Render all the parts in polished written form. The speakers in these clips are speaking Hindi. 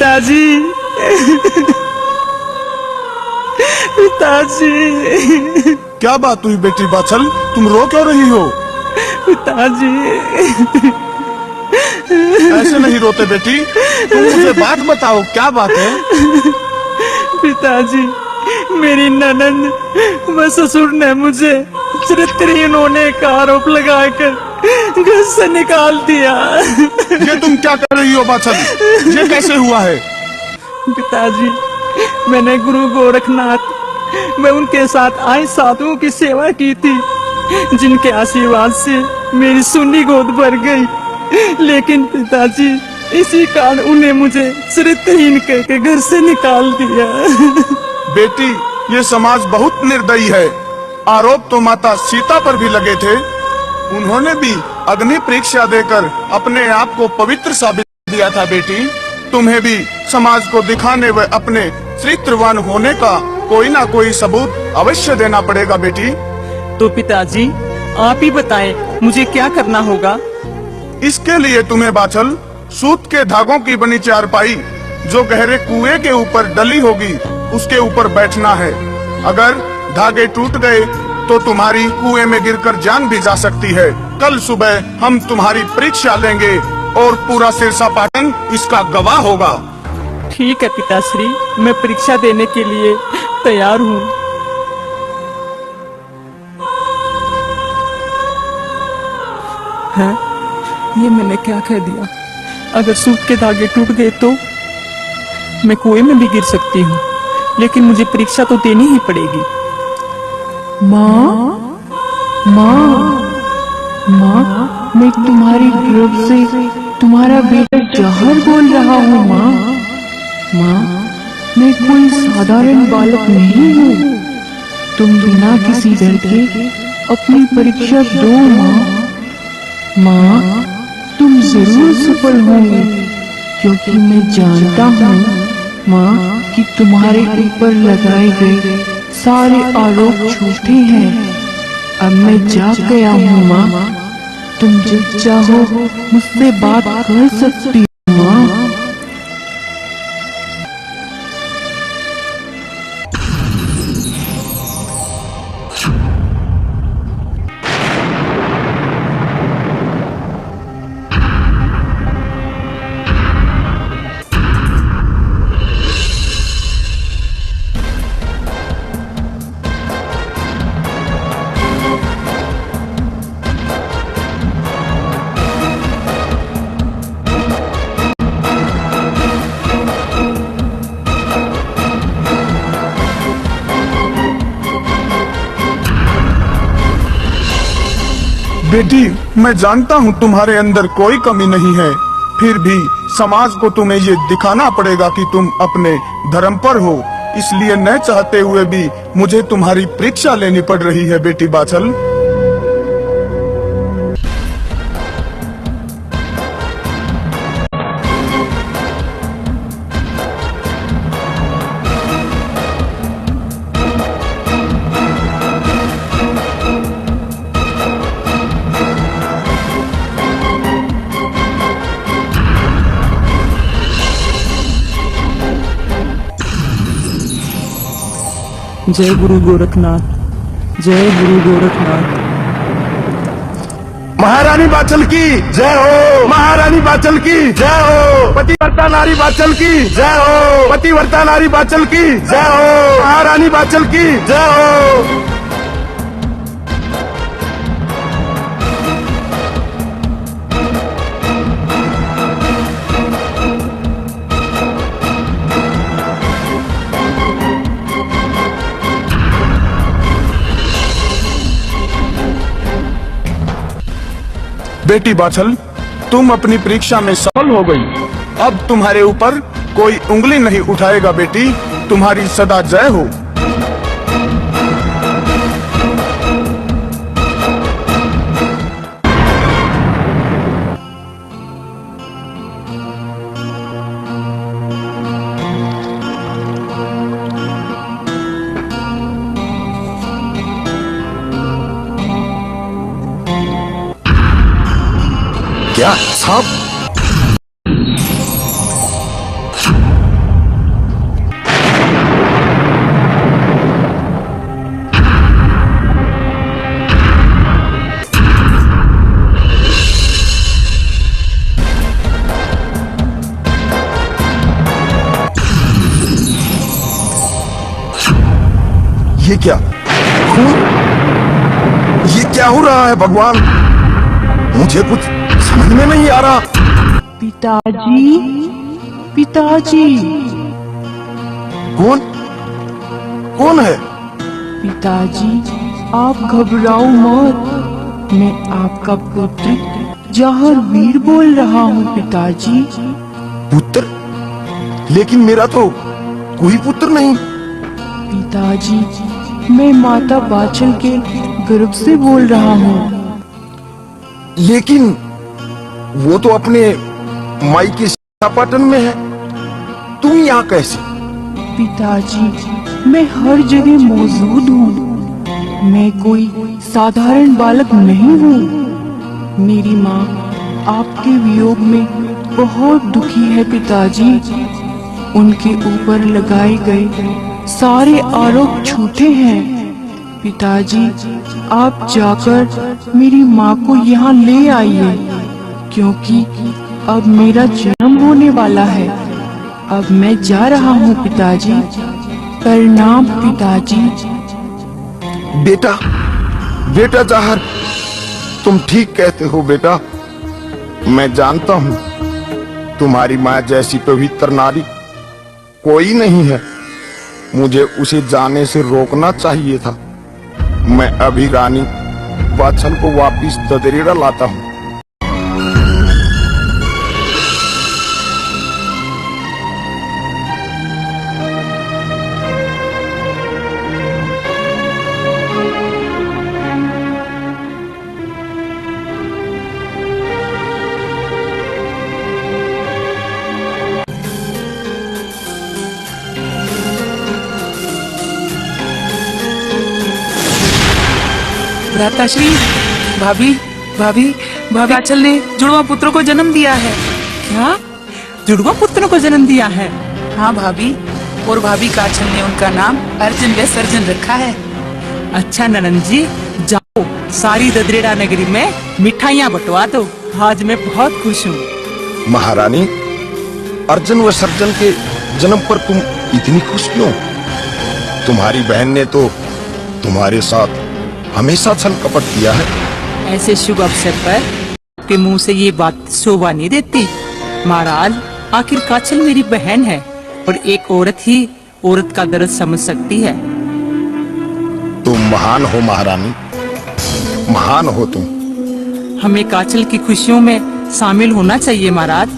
पिताजी, पिताजी। क्या बात हुई बेटी बाछल, तुम रो क्यों रही हो? पिताजी, ऐसे नहीं रोते बेटी, तुम मुझे बात बताओ, क्या बात है? पिताजी, मेरी ननंद व ससुर ने मुझे चरित्रहीन होने का आरोप लगाकर घर से निकाल दिया। ये तुम क्या कर रही हो बाछल? ये कैसे हुआ है? पिताजी, मैंने गुरु गोरखनाथ व उनके साथ आए साधुओं की सेवा की थी, जिनके आशीर्वाद से मेरी सुन्नी गोद भर गई। लेकिन पिताजी, इसी कारण उन्हें मुझे चरित्रहीन कहकर घर से निकाल दिया। बेटी, ये समाज बहुत निर्दयी है। आरोप तो माता सीता पर भी लगे थे, उन्होंने भी अग्नि परीक्षा देकर अपने आप को पवित्र साबित किया था। बेटी, तुम्हें भी समाज को दिखाने व अपने चरित्रवान होने का कोई ना कोई सबूत अवश्य देना पड़ेगा। बेटी, तो पिताजी, आप ही बताएं मुझे क्या करना होगा? इसके लिए तुम्हें बाछल सूत के धागों की बनी चारपाई जो गहरे कुएं के ऊपर डली होगी, उसके ऊपर बैठना है। अगर धागे टूट गए तो तुम्हारी कुएं में गिरकर जान भी जा सकती है। कल सुबह हम तुम्हारी परीक्षा लेंगे और पूरा सिरसा पाटन इसका गवाह होगा। ठीक है पिताश्री, मैं परीक्षा देने के लिए तैयार हूँ। है? ये मैंने क्या कह दिया? अगर सूत के धागे टूट गए तो मैं कुएं में भी गिर सकती हूँ, लेकिन मुझे परीक्षा तो देनी ही पड़ेगी। माँ, माँ, माँ, मैं तुम्हारी गर्भ से तुम्हारा बेटा जहर बोल रहा हूँ। माँ, माँ, मैं कोई साधारण बालक नहीं हूँ। तुम बिना किसी डर के अपनी परीक्षा दो। माँ, माँ, तुम जरूर सफल होंगे, क्योंकि मैं जानता हूँ माँ कि तुम्हारे ऊपर लगाए गए सारे आरोप झूठे हैं। अब मैं जाग गया हूँ माँ, तुम जब चाहो मुझसे बात कर सकती हो माँ। बेटी, मैं जानता हूँ तुम्हारे अंदर कोई कमी नहीं है, फिर भी समाज को तुम्हें ये दिखाना पड़ेगा कि तुम अपने धर्म पर हो। इसलिए न चाहते हुए भी मुझे तुम्हारी परीक्षा लेनी पड़ रही है। बेटी बाछल, जय गुरु गोरखनाथ, जय गुरु गोरखनाथ। महारानी बाछल की जय हो, महारानी बाछल की जय हो, पतिव्रता नारी बाछल की जय हो, पतिव्रता नारी बाछल की जय हो, महारानी बाछल की जय हो। बेटी बाछल, तुम अपनी परीक्षा में सफल हो गई। अब तुम्हारे ऊपर कोई उंगली नहीं उठाएगा। बेटी, तुम्हारी सदा जय हो। क्या सांप? ये क्या खून? ये क्या हो रहा है भगवान? मुझे कुछ समझ में नहीं आ रहा। पिताजी, पिताजी, कौन कौन है? पिताजी, आप घबराओ मत। मैं आपका पुत्र जहर वीर बोल रहा हूँ पिताजी। पुत्र? लेकिन मेरा तो कोई पुत्र नहीं। पिताजी, मैं माता बाचल के गर्भ से बोल रहा हूँ। लेकिन वो तो अपने माई के पाटन में है, तुम यहाँ कैसे? पिताजी, मैं हर जगह मौजूद हूँ। मैं कोई साधारण बालक नहीं हूँ। मेरी माँ आपके वियोग में बहुत दुखी है पिताजी। उनके ऊपर लगाए गए सारे आरोप झूठे हैं। पिताजी, आप जाकर मेरी माँ को यहाँ ले आइए, क्योंकि अब मेरा जन्म होने वाला है। अब मैं जा रहा हूँ पिताजी। प्रणाम पिताजी। बेटा, बेटा जाहर, तुम ठीक कहते हो बेटा। मैं जानता हूँ तुम्हारी माँ जैसी पवित्र नारी कोई नहीं है। मुझे उसे जाने से रोकना चाहिए था। मैं अभी रानी बाछल को वापिस ददरेड़ा लाता हूँ। भ्राताश्री, भाभी भाभी भाभी, काचल ने जुड़वा पुत्रों को जन्म दिया है। क्या? जुड़वा पुत्रों को जन्म दिया है? हाँ भाभी, और भाभी काचल ने उनका नाम अर्जुन व सर्जन रखा है। अच्छा ननंद जी, जाओ सारी ददरेड़ा नगरी में मिठाइयाँ बंटवा दो। आज मैं बहुत खुश हूँ। महारानी, अर्जुन व सर्जन के जन्म पर तुम इतनी खुश क्यों? तुम्हारी बहन ने तो तुम्हारे साथ हमेशा छल कपट किया है। ऐसे शुभ अवसर पर के मुंह से ये बात शोभा नहीं देती। महाराज, आखिर काचल मेरी बहन है और एक औरत ही औरत का दर्द समझ सकती है। तुम महान हो महारानी, महान हो तुम। हमें काचल की खुशियों में शामिल होना चाहिए महाराज।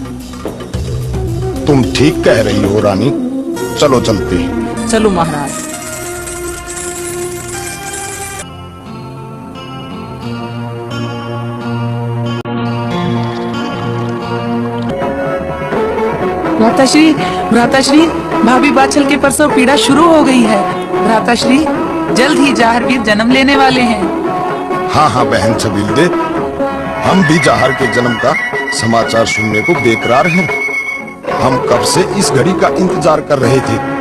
तुम ठीक कह रही हो रानी। चलो चलते हैं। चलो महाराज। भ्राताश्री, भ्राताश्री, भाभी बाछल के प्रसव पीड़ा शुरू हो गई है। भ्राताश्री, जल्द ही जाहरवीर जन्म लेने वाले हैं। हाँ हाँ बहन छबीलदे, हम भी जाहर के जन्म का समाचार सुनने को बेकरार हैं। हम कब से इस घड़ी का इंतजार कर रहे थे।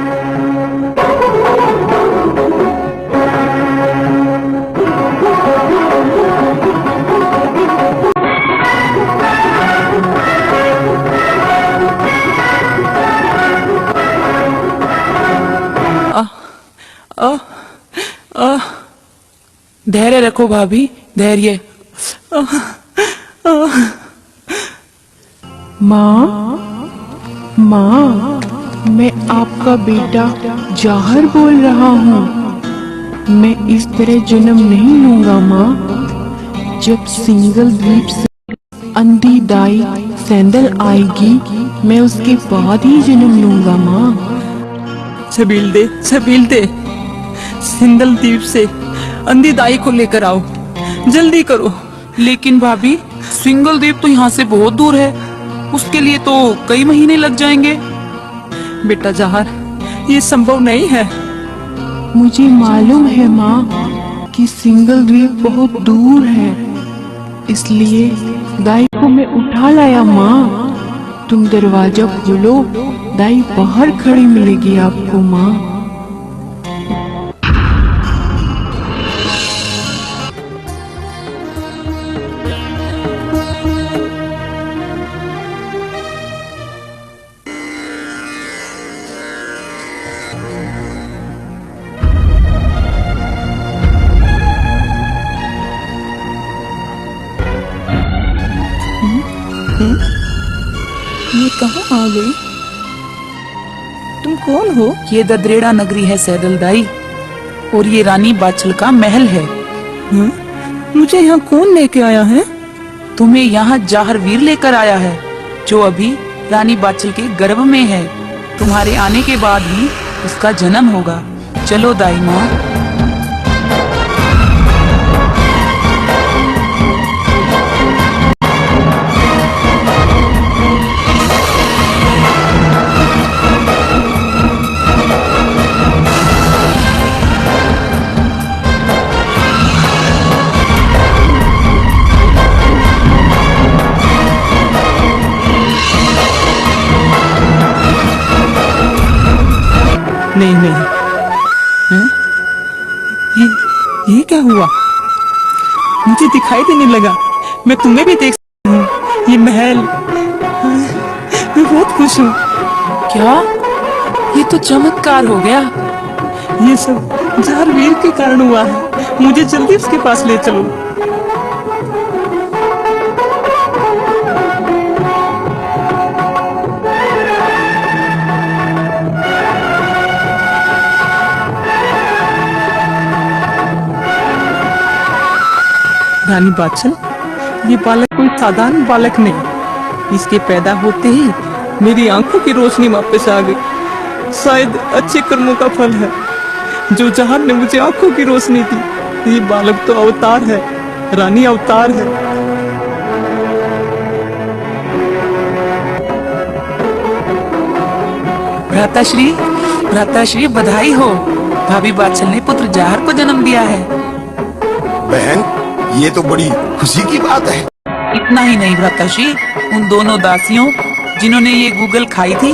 धैर्य रखो भाभी, धैर्य। माँ, माँ, मैं आपका बेटा जाहर बोल रहा हूँ। मैं इस तरह जन्म नहीं लूंगा माँ। जब सिंगल द्वीप से अंधी दाई सैंदल आएगी, मैं उसके बाद ही जन्म लूंगा माँ। छबील दे, सिंदल द्वीप से अंधी दाई को लेकर आओ, जल्दी करो। लेकिन भाभी, सिंगल द्वीप तो यहाँ से बहुत दूर है। उसके लिए तो कई महीने लग जाएंगे। बेटा जाहर, ये संभव नहीं है। मुझे मालूम है माँ कि सिंगल द्वीप बहुत दूर है, इसलिए दाई को मैं उठा लाया माँ। तुम दरवाजा खोलो, दाई बाहर खड़ी मिलेगी आपको माँ। ये कहाँ आ गई? तुम कौन हो? ये ददरेड़ा नगरी है सैदलदाई, और ये रानी बाछल का महल है। हाँ? मुझे यहाँ कौन लेके आया है? तुम्हें यहाँ जाहर वीर लेकर आया है, जो अभी रानी बाछल के गर्भ में है। तुम्हारे आने के बाद ही उसका जन्म होगा। चलो दाई माँ। नहीं नहीं, हैं? ये क्या हुआ? मुझे दिखाई देने लगा। मैं तुम्हें भी देख सकती हूँ। ये महल, मैं बहुत खुश हूँ। क्या? ये तो चमत्कार हो गया। ये सब जाहरवीर के कारण हुआ है। मुझे जल्दी उसके पास ले चलो। रानी बाछल, ये बालक कोई साधारण बालक नहीं। इसके पैदा होते ही मेरी आंखों की रोशनी वापस आ गई। शायद अच्छे कर्मों का फल है जो जहान ने मुझे आंखों की रोशनी दी। ये बालक तो अवतार है, रानी अवतार है। भ्राताश्री बधाई हो। भाभी बाछल ने पुत्र जाहर को जन्म दिया है। बहन, ये तो बड़ी खुशी की बात है। इतना ही नहीं भ्राताश्री, उन दोनों दासियों जिन्होंने ये गूगल खाई थी,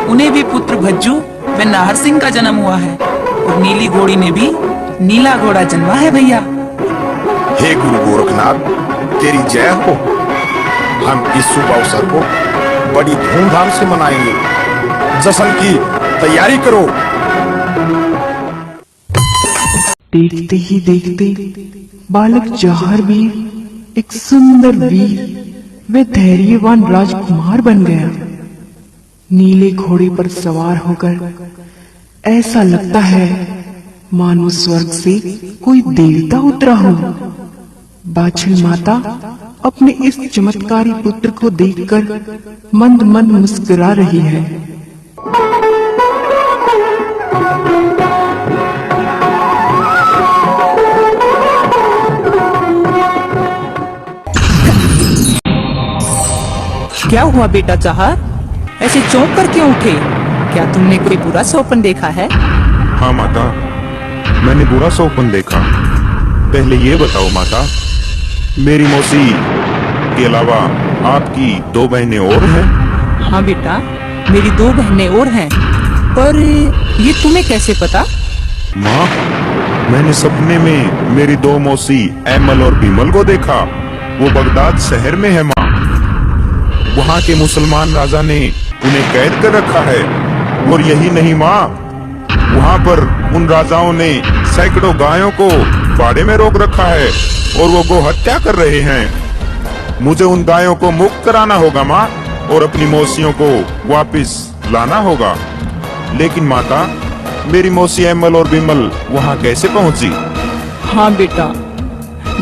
उन्हें भी पुत्र भज्जू व नाहर सिंह का जन्म हुआ है। और नीली घोड़ी ने भी नीला घोड़ा जन्मा है भैया। हे गुरु गोरखनाथ, तेरी जय हो। हम इस शुभ अवसर को बड़ी धूमधाम से मनाएंगे। जश्न की तैयारी करो। देखते ही देखते बालक जाहरवीर एक सुंदर वीर व धैर्यवान राजकुमार बन गया। नीले घोड़े पर सवार होकर ऐसा लगता है मानो स्वर्ग से कोई देवता उतरा हो। बाछल माता अपने इस चमत्कारी पुत्र को देखकर मंद मंद मुस्कुरा रही है। क्या हुआ बेटा जाहर? ऐसे चौंक कर क्यों उठे? क्या तुमने कोई बुरा सपना देखा है? हाँ माता, मैंने बुरा सपना देखा। पहले ये बताओ माता, मेरी मौसी के अलावा आपकी 2 बहनें और हैं? हाँ बेटा, मेरी 2 बहनें और हैं। पर ये तुम्हें कैसे पता? माँ, मैंने सपने में मेरी 2 मौसी ऐमल और बीमल को देखा। वो बगदाद शहर में है माँ। वहाँ के मुसलमान राजा ने उन्हें कैद कर रखा है। और यही नहीं माँ, वहाँ पर उन राजाओं ने सैकड़ों गायों को बाड़े में रोक रखा है और वो गो हत्या कर रहे हैं। मुझे उन गायों को मुक्त कराना होगा माँ, और अपनी मौसियों को वापस लाना होगा। लेकिन माता, मेरी मौसी ऐमल और बिमल वहाँ कैसे पहुँची? हाँ बेटा,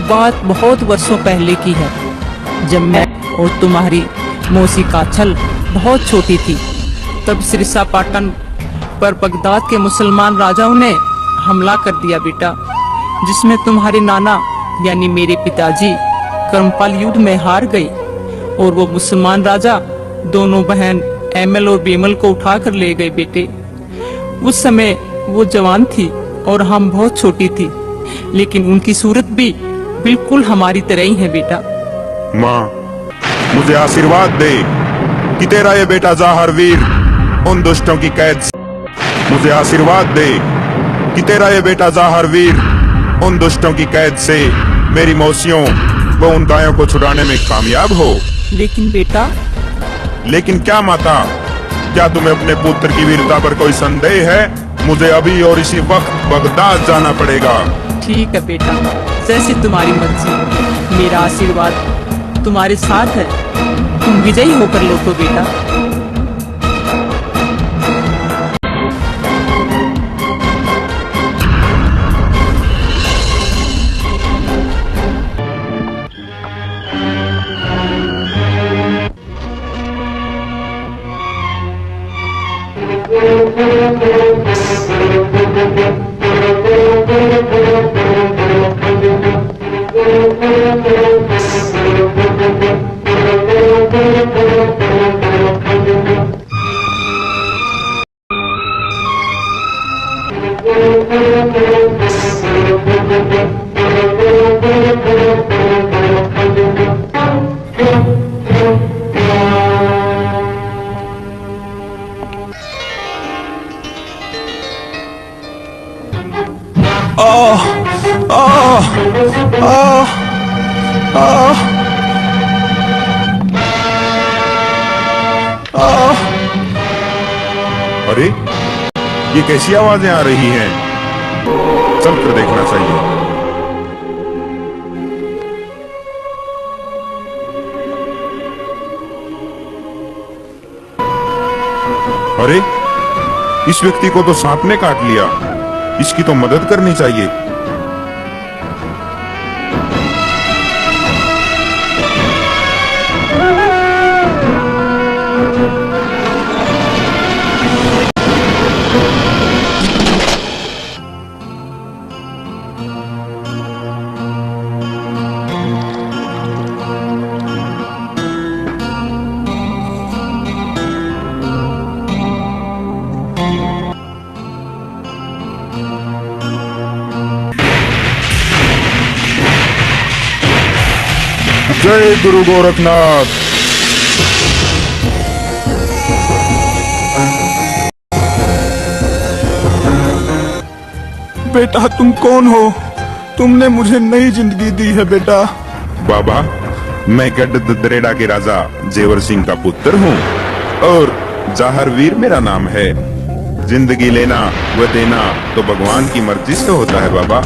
बात बहुत वर्षों पहले की है, जब मैं और तुम्हारी मौसी काछल बहुत छोटी थी। तब सिरसा पाटन पर बगदाद के मुसलमान राजाओं ने हमला कर दिया बेटा, जिसमें तुम्हारे नाना यानी मेरे पिताजी कर्मपाल युद्ध में हार गए। और वो मुसलमान राजा दोनों बहन ऐमल और बीमल को उठा कर ले गए बेटे। उस समय वो जवान थी और हम बहुत छोटी थी, लेकिन उनकी सूरत भी बिल्कुल हमारी तरह ही है बेटा। माँ, मुझे आशीर्वाद दे कि तेरा ये बेटा जाहरवीर उन दुष्टों की कैद से, मुझे आशीर्वाद दे कि तेरा ये बेटा जाहरवीर उन दुष्टों की कैद से मेरी मौसियों व उन गायों को छुड़ाने में कामयाब हो। लेकिन बेटा। लेकिन क्या माता, क्या तुम्हें अपने पुत्र की वीरता पर कोई संदेह है? मुझे अभी और इसी वक्त बगदाद जाना पड़ेगा। ठीक है बेटा, जैसे तुम्हारी मर्जी। मेरा आशीर्वाद तुम्हारे साथ है। तुम विजयी होकर लौटो बेटा। अरे ये कैसी आवाजें आ रही हैं? चल कर देखना चाहिए। अरे इस व्यक्ति को तो सांप ने काट लिया, इसकी तो मदद करनी चाहिए। जय गुरु गोरखनाथ। बेटा तुम कौन हो? तुमने मुझे नई जिंदगी दी है बेटा। बाबा, मैं गढ़ ददरेड़ा के राजा जेवर सिंह का पुत्र हूँ और जाहर वीर मेरा नाम है। जिंदगी लेना व देना तो भगवान की मर्जी से होता है बाबा।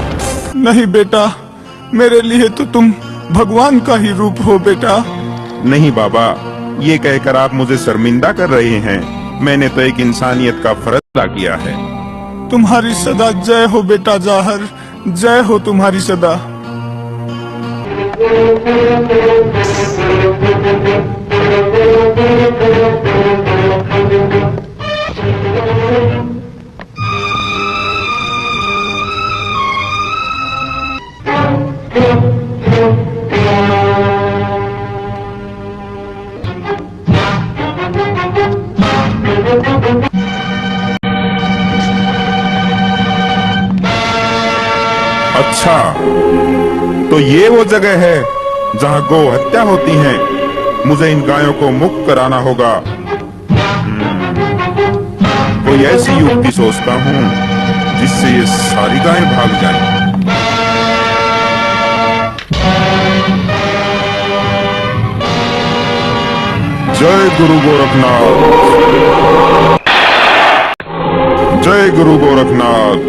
नहीं बेटा, मेरे लिए तो तुम भगवान का ही रूप हो बेटा। नहीं बाबा, ये कहकर आप मुझे शर्मिंदा कर रहे हैं। मैंने तो एक इंसानियत का फर्ज अदा किया है। तुम्हारी सदा जय हो बेटा जाहर, जय हो तुम्हारी सदा। अच्छा, तो ये वो जगह है जहाँ गौ हत्या होती है। मुझे इन गायों को मुक्त कराना होगा। कोई ऐसी युक्ति सोचता हूँ जिससे ये सारी गायें भाग जाएं। जय गुरु गोरखनाथ, जय गुरु गोरखनाथ,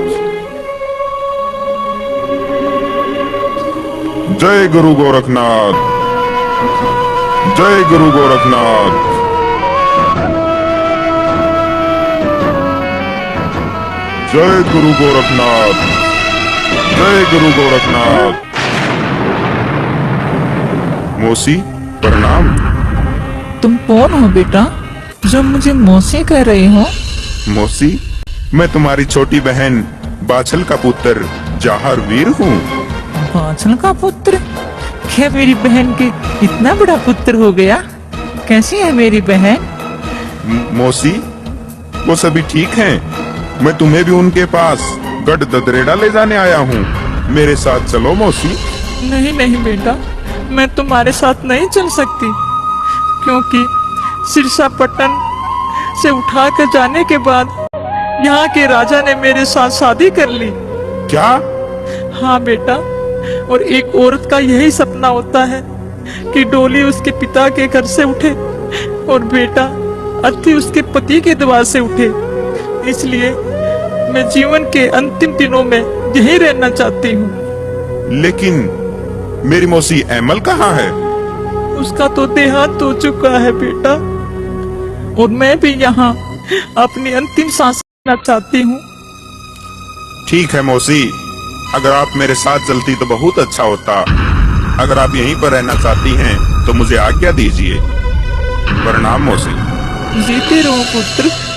जय गुरु गोरखनाथ, जय गुरु गोरखनाथ, जय गुरु गोरखनाथ, जय गुरु गोरखनाथ। मौसी प्रणाम। तुम कौन हो बेटा जो मुझे मौसी कह रहे हो? मौसी, मैं तुम्हारी छोटी बहन बाछल का पुत्र जाहर वीर हूँ। बाछल का पुत्र? क्या मेरी बहन के इतना बड़ा पुत्र हो गया? कैसी है मेरी बहन? मौसी, वो सभी ठीक हैं। मैं तुम्हें भी उनके पास गढ़ ददरेड़ा ले जाने आया हूँ। मेरे साथ चलो मौसी। नहीं नहीं बेटा, मैं तुम्हारे साथ नहीं चल सकती, क्योंकि सिरसापट्टन से उठा कर जाने के बाद यहाँ के राजा ने मेरे साथ शादी कर ली। क्या? हाँ बेटा, और एक औरत का यही सपना होता है कि डोली उसके पिता के घर से उठे और बेटा अर्थी उसके पति के द्वार से उठे। इसलिए मैं जीवन के अंतिम दिनों में यही रहना चाहती हूँ। लेकिन मेरी मौसी एमल कहाँ है? उसका तो देहांत हो चुका है बेटा, और मैं भी यहाँ अपनी अंतिम सांस लेना चाहती हूँ। ठीक है मौसी, अगर आप मेरे साथ चलती तो बहुत अच्छा होता। अगर आप यहीं पर रहना चाहती हैं तो मुझे आज्ञा दीजिए। प्रणाम मौसी। जीते रहो पुत्र।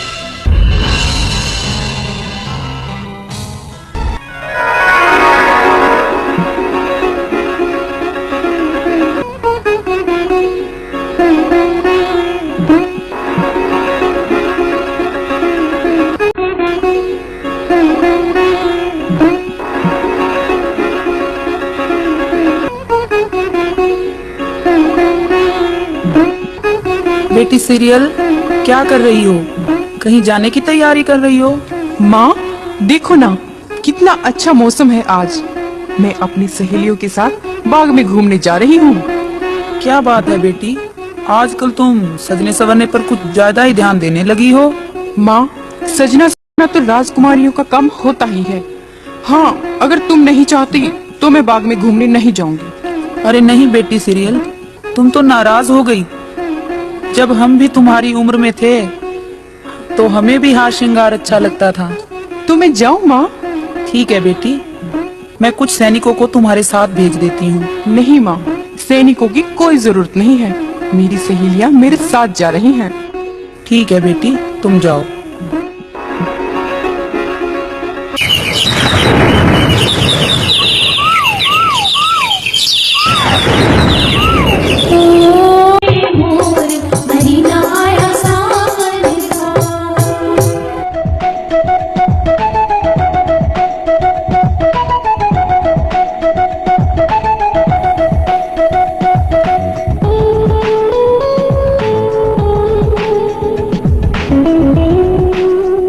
बेटी सीरियल, क्या कर रही हो? कहीं जाने की तैयारी कर रही हो? माँ देखो ना, कितना अच्छा मौसम है आज। मैं अपनी सहेलियों के साथ बाग में घूमने जा रही हूँ। क्या बात है बेटी, आजकल तुम सजने संवरने पर कुछ ज्यादा ही ध्यान देने लगी हो। माँ, सजना संवरना तो राजकुमारियों का काम होता ही है। हाँ, अगर तुम नहीं चाहती तो मैं बाग में घूमने नहीं जाऊंगी। अरे नहीं बेटी सीरियल, तुम तो नाराज हो गई। जब हम भी तुम्हारी उम्र में थे तो हमें भी हार श्रृंगार अच्छा लगता था। तो मैं जाऊँ माँ? ठीक है बेटी, मैं कुछ सैनिकों को तुम्हारे साथ भेज देती हूँ। नहीं माँ, सैनिकों की कोई जरूरत नहीं है। मेरी सहेलियाँ मेरे साथ जा रही हैं। ठीक है बेटी, तुम जाओ।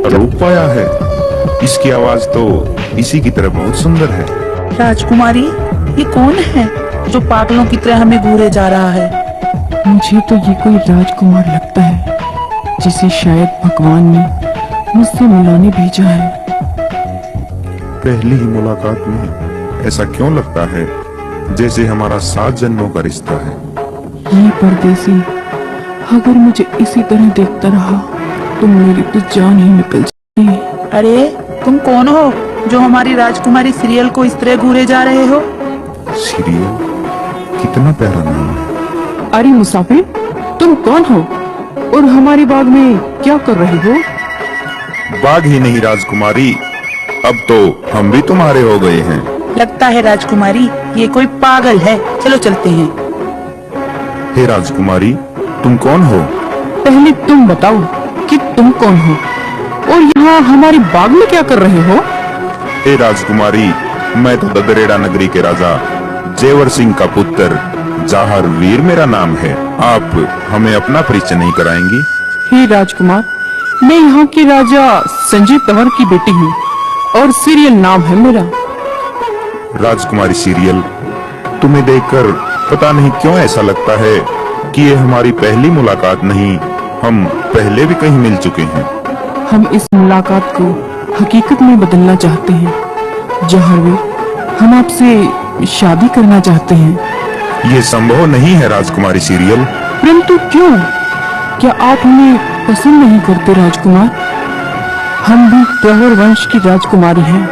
रूप पाया है, इसकी आवाज तो इसी की तरह बहुत सुंदर है। राजकुमारी, ये कौन है जो पागलों की तरह हमें घूरे जा रहा है? मुझे तो ये कोई राजकुमार लगता है, जिसे शायद भगवान ने मुझसे मिलाने भेजा है। पहली ही मुलाकात में ऐसा क्यों लगता है जैसे हमारा 7 जन्मों का रिश्ता है। ये परदेसी अगर मुझे इसी तरह देखता रहा तो मेरी तो जान ही निकल जाएगी। अरे तुम कौन हो जो हमारी राजकुमारी सीरियल को इस तरह घूरे जा रहे हो? सीरियल, कितना प्यारा नाम है। अरे मुसाफिर, तुम कौन हो और हमारे बाग में क्या कर रहे हो? बाग ही नहीं राजकुमारी, अब तो हम भी तुम्हारे हो गए हैं। लगता है राजकुमारी ये कोई पागल है, चलो चलते हैं। हे राजकुमारी, तुम कौन हो? पहले तुम बताओ कि तुम कौन हो और यहाँ हमारे बाग में क्या कर रहे हो? हे राजकुमारी, मैं तो ददरेड़ा नगरी के राजा जेवर सिंह का पुत्र जाहर वीर मेरा नाम है। आप हमें अपना परिचय नहीं कराएंगी? हे राजकुमार, मैं यहाँ के राजा संजय तंवर की बेटी हूँ और सीरियल नाम है मेरा। राजकुमारी सीरियल, तुम्हें देखकर पता नहीं क्यों ऐसा लगता है कि ये हमारी पहली मुलाकात नहीं, हम पहले भी कहीं मिल चुके हैं। हम इस मुलाकात को हकीकत में बदलना चाहते हैं। जहरवीर, हम आपसे शादी करना चाहते हैं। ये संभव नहीं है राजकुमारी सीरियल। परंतु क्यों? क्या आप हमें पसंद नहीं करते राजकुमार? हम भी तंवर वंश की राजकुमारी हैं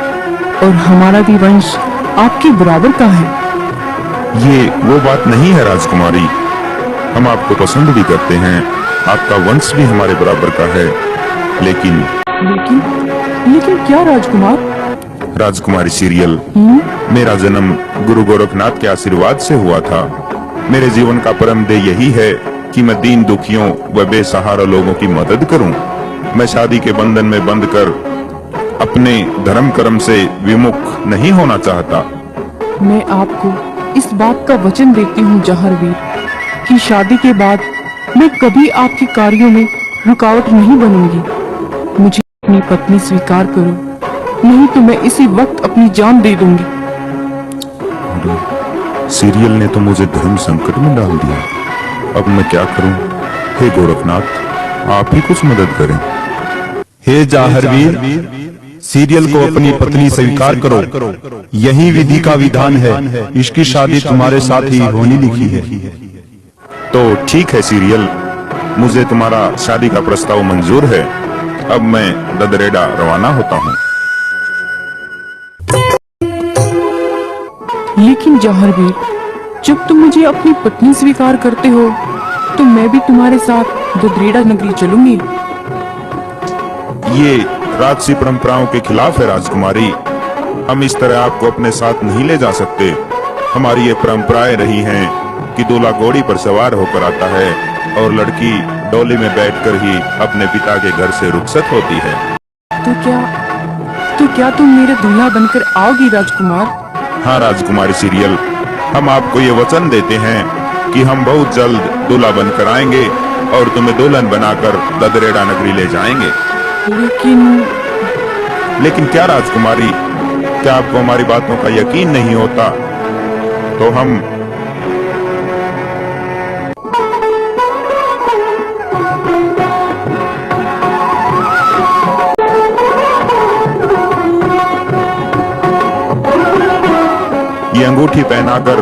और हमारा भी वंश आपके बराबर का है। ये वो बात नहीं है राजकुमारी, हम आपको पसंद भी करते हैं, आपका वंश भी हमारे बराबर का है, लेकिन लेकिन क्या राजकुमार? राजकुमारी सीरियल, मेरा जन्म गुरु गोरखनाथ के आशीर्वाद से हुआ था। मेरे जीवन का परम ध्येय यही है कि मैं दीन दुखियों व बेसहारा लोगों की मदद करूं। मैं शादी के बंधन में बंध कर अपने धर्म कर्म से विमुख नहीं होना चाहता। मैं आपको इस बात का वचन देती हूँ जहरवीर कि शादी के बाद मैं कभी आपके कार्यों में रुकावट नहीं बनूंगी। मुझे अपनी पत्नी स्वीकार करो, नहीं तो मैं इसी वक्त अपनी जान दे दूंगी। सीरियल ने तो मुझे धर्म संकट में डाल दिया, अब मैं क्या करूं? हे गोरखनाथ, आप ही कुछ मदद करें। हे जाहरवीर, सीरियल को अपनी पत्नी स्वीकार करो, यही विधि का विधान है। इसकी शादी तुम्हारे साथ ही होनी लिखी है। तो ठीक है सीरियल, मुझे तुम्हारा शादी का प्रस्ताव मंजूर है। अब मैं ददरेड़ा रवाना होता हूँ। लेकिन जौहरवीर, जब तुम मुझे अपनी पत्नी स्वीकार करते हो तो मैं भी तुम्हारे साथ ददरेड़ा नगरी चलूंगी। ये राजसी परंपराओं के खिलाफ है राजकुमारी। हम इस तरह आपको अपने साथ नहीं ले जा सकते। हमारी ये परंपराएं रही हैं कि दूल्हा घोड़ी पर सवार होकर आता है और लड़की डोली में बैठकर ही अपने पिता के घर से रुखसत होती है। तो क्या तुम मेरे दूल्हा बनकर आओगी राजकुमार? हाँ राजकुमारी सीरियल, हम आपको ये वचन देते हैं कि हम बहुत जल्द दूल्हा बनकर आएंगे और तुम्हें दुल्हन बनाकर ददरेड़ा नगरी ले जाएंगे। लेकिन क्या राजकुमारी, क्या आपको हमारी बातों का यकीन नहीं होता? तो हम ये अंगूठी पहनाकर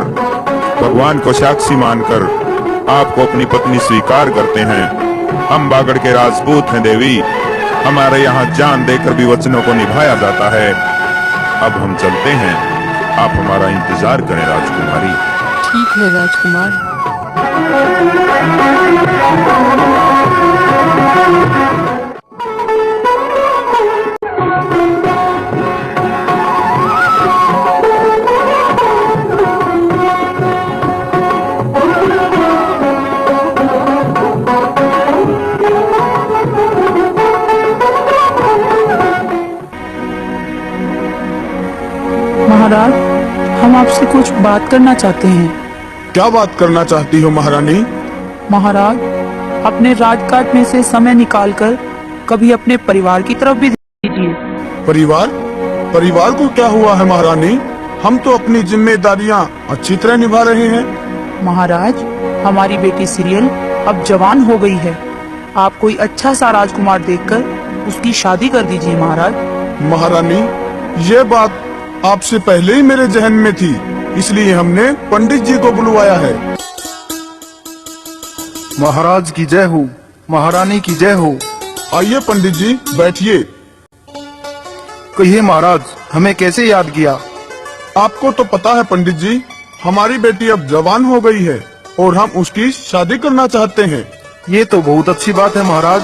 भगवान को साक्षी मानकर आपको अपनी पत्नी स्वीकार करते हैं। हम बागड़ के राजपूत हैं देवी। हमारे यहाँ जान देकर भी वचनों को निभाया जाता है। अब हम चलते हैं, आप हमारा इंतजार करें राजकुमारी। ठीक है राजकुमार। महाराज, हम आपसे कुछ बात करना चाहते हैं। क्या बात करना चाहती हो महारानी? महाराज, अपने राजकाज में से समय निकालकर कभी अपने परिवार की तरफ भी दीजिए। परिवार को क्या हुआ है महारानी? हम तो अपनी जिम्मेदारियां अच्छी तरह निभा रहे हैं। महाराज, हमारी बेटी सीरियल अब जवान हो गई है। आप कोई अच्छा सा राजकुमार देखकर उसकी शादी कर दीजिए महाराज। महारानी, ये बात आपसे पहले ही मेरे जहन में थी, इसलिए हमने पंडित जी को बुलवाया है। महाराज की जय हो, महारानी की जय हो। आइए पंडित जी, बैठिए। कहिए महाराज, हमें कैसे याद किया? आपको तो पता है पंडित जी, हमारी बेटी अब जवान हो गई है और हम उसकी शादी करना चाहते हैं। ये तो बहुत अच्छी बात है महाराज।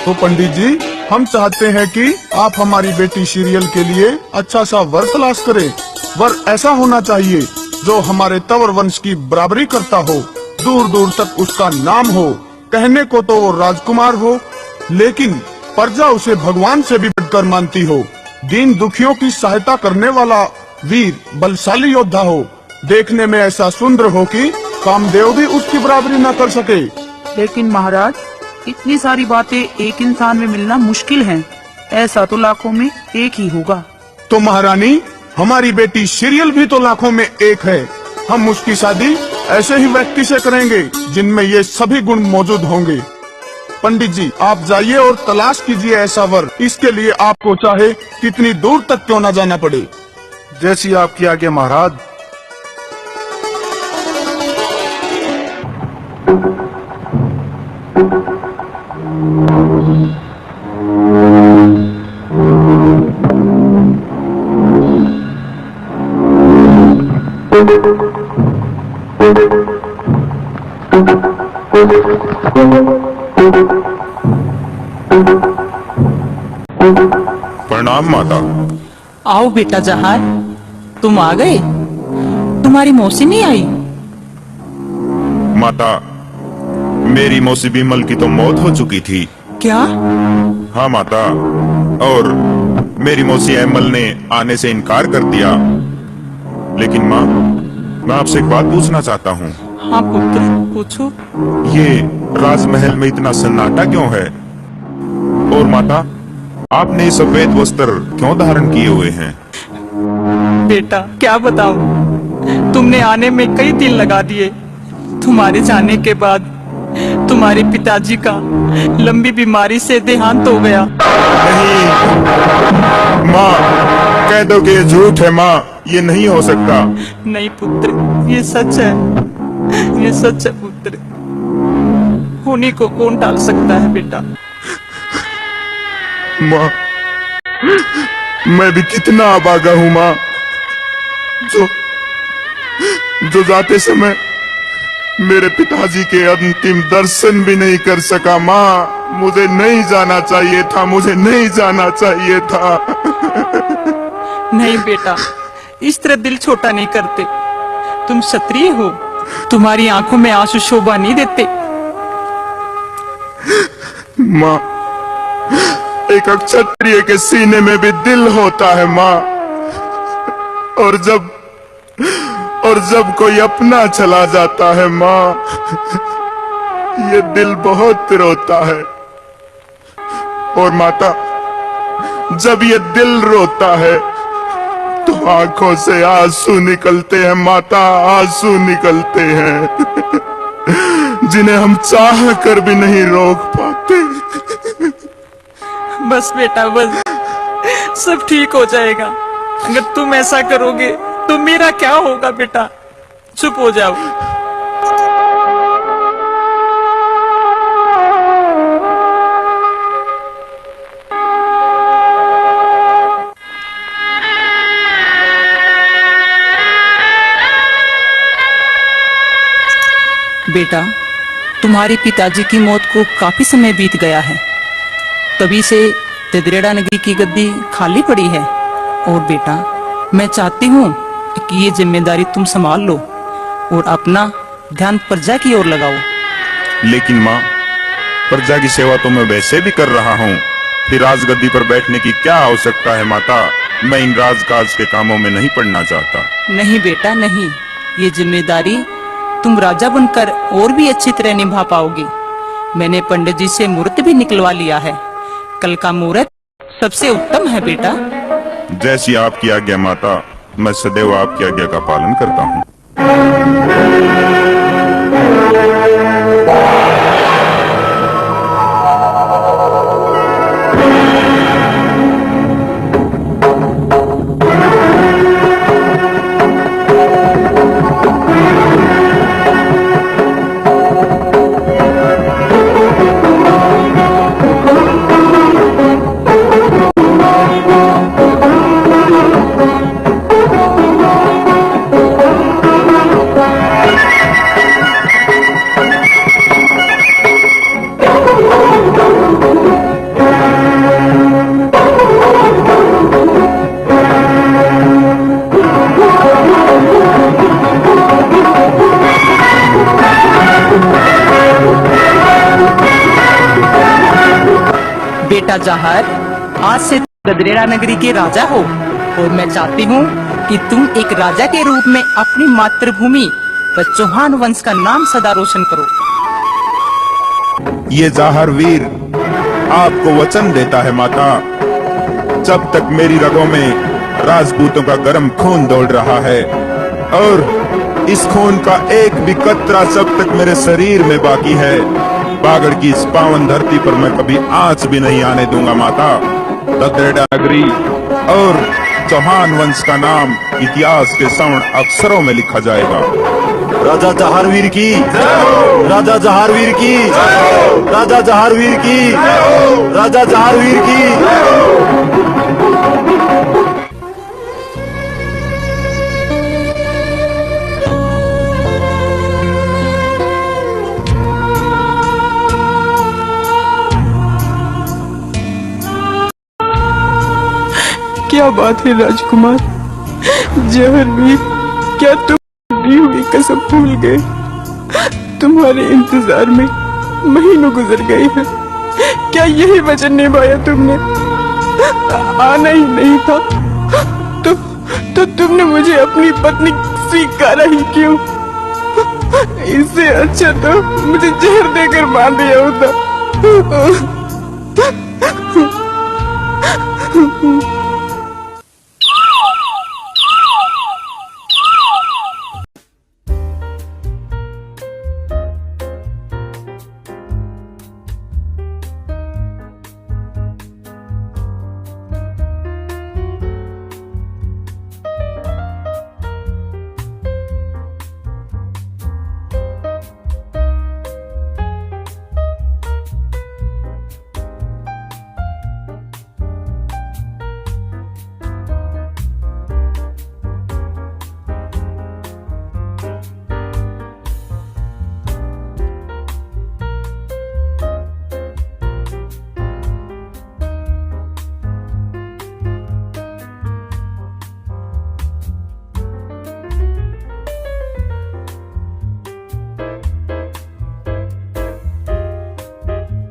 तो पंडित जी, हम चाहते हैं कि आप हमारी बेटी सीरियल के लिए अच्छा सा वर तलाश करें। वर ऐसा होना चाहिए जो हमारे तंवर वंश की बराबरी करता हो, दूर दूर तक उसका नाम हो। कहने को तो वो राजकुमार हो, लेकिन प्रजा उसे भगवान से भी बढ़कर मानती हो। दीन दुखियों की सहायता करने वाला वीर बलशाली योद्धा हो। देखने में ऐसा सुंदर हो कि कामदेव भी उसकी बराबरी न कर सके। लेकिन महाराज, इतनी सारी बातें एक इंसान में मिलना मुश्किल है। ऐसा तो लाखों में एक ही होगा। तो महारानी, हमारी बेटी सीरियल भी तो लाखों में एक है। हम उसकी शादी ऐसे ही व्यक्ति से करेंगे जिनमें ये सभी गुण मौजूद होंगे। पंडित जी, आप जाइए और तलाश कीजिए ऐसा वर। इसके लिए आपको चाहे कितनी दूर तक क्यों न जाना पड़े। जैसी आपकी आज्ञा महाराज। प्रणाम माता। आओ बेटा जहार, तुम आ गए। तुम्हारी मौसी नहीं आई? माता, मेरी मौसी बिमल की तो मौत हो चुकी थी। क्या? हाँ माता, और मेरी मौसी एमल ने आने से इनकार कर दिया। लेकिन माँ, मैं आपसे एक बात पूछना चाहता हूँ। हाँ पुत्र, पूछो। ये राजमहल में इतना सन्नाटा क्यों है? और माता, आपने सफेद वस्त्र क्यों धारण किए हुए हैं? बेटा क्या बताऊं, तुमने आने में कई दिन लगा दिए। तुम्हारे जाने के बाद तुम्हारे पिताजी का लंबी बीमारी से देहांत हो गया। नहीं माँ, कह दो कि ये झूठ है। माँ, ये नहीं हो सकता। नहीं पुत्र, ये सच है, ये सच है पुत्र। होने को कौन टाल सकता है बेटा। माँ, मैं भी कितना अभागा हूं माँ, जो जाते समय मेरे पिताजी के अंतिम दर्शन भी नहीं कर सका। माँ, मुझे नहीं जाना चाहिए था, मुझे नहीं जाना चाहिए था। नहीं बेटा, इस तरह दिल छोटा नहीं करते। तुम क्षत्रिय हो, तुम्हारी आंखों में आंसू शोभा नहीं देते। माँ, एक क्षत्रिय के सीने में भी दिल होता है माँ, और जब कोई अपना चला जाता है माँ, ये दिल बहुत रोता है। और माता, जब ये दिल रोता है तो आंखों से आंसू निकलते हैं माता, आंसू निकलते हैं जिन्हें हम चाह कर भी नहीं रोक पाते। बस बेटा बस, सब ठीक हो जाएगा। अगर तुम ऐसा करोगे तो मेरा क्या होगा बेटा। चुप हो जाओ। बेटा, तुम्हारे पिताजी की मौत को काफी समय बीत गया है, तभी से तिदरेड़ा नगरी की गद्दी खाली पड़ी है। और बेटा, मैं चाहती हूँ कि ये जिम्मेदारी तुम संभाल लो और अपना ध्यान प्रजा की ओर लगाओ। लेकिन माँ, प्रजा की सेवा तो मैं वैसे भी कर रहा हूँ, फिर राजगद्दी पर बैठने की क्या आवश्यकता है माता। मैं इन राजकाज के कामों में नहीं पड़ना चाहता। नहीं बेटा नहीं, ये जिम्मेदारी तुम राजा बनकर और भी अच्छी तरह निभा पाओगे। मैंने पंडित जी से मुहूर्त भी निकलवा लिया है। कल का मुहूर्त सबसे उत्तम है बेटा। जैसी आपकी आज्ञा माता, मैं सदैव आपकी आज्ञा का पालन करता हूँ। बेटा जहर, आज से गदरेड़ा नगरी के राजा हो, और मैं चाहती हूँ कि तुम एक राजा के रूप में अपनी मातृभूमि व चौहान वंश का नाम सदा रोशन करो। ये जाहर वीर आपको वचन देता है माता, जब तक मेरी रगों में राजपूतों का गर्म खून दौड़ रहा है और इस खून का एक भी कतरा जब तक मेरे शरीर में बाकी है, बागड़ की इस पावन धरती पर मैं कभी आंच भी नहीं आने दूंगा माता। गदरेड़ा नगरी और चौहान वंश का नाम इतिहास के स्वर्ण अक्षरों में लिखा जाएगा। राजा जहारवीर की, राजा जहारवीर की, राजा जहारवीर की, राजा जहारवीर की। क्या बात है राजकुमार, जहरवीर, क्या तुम दी हुई कसम भूल गए? तुम्हारे इंतजार में महीनों गुजर गए हैं, क्या यही वचन निभाया तुमने? आना ही नहीं था तो तुमने मुझे अपनी पत्नी स्वीकारा ही क्यों? इससे अच्छा तो मुझे जहर देकर मार दिया होता।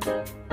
है।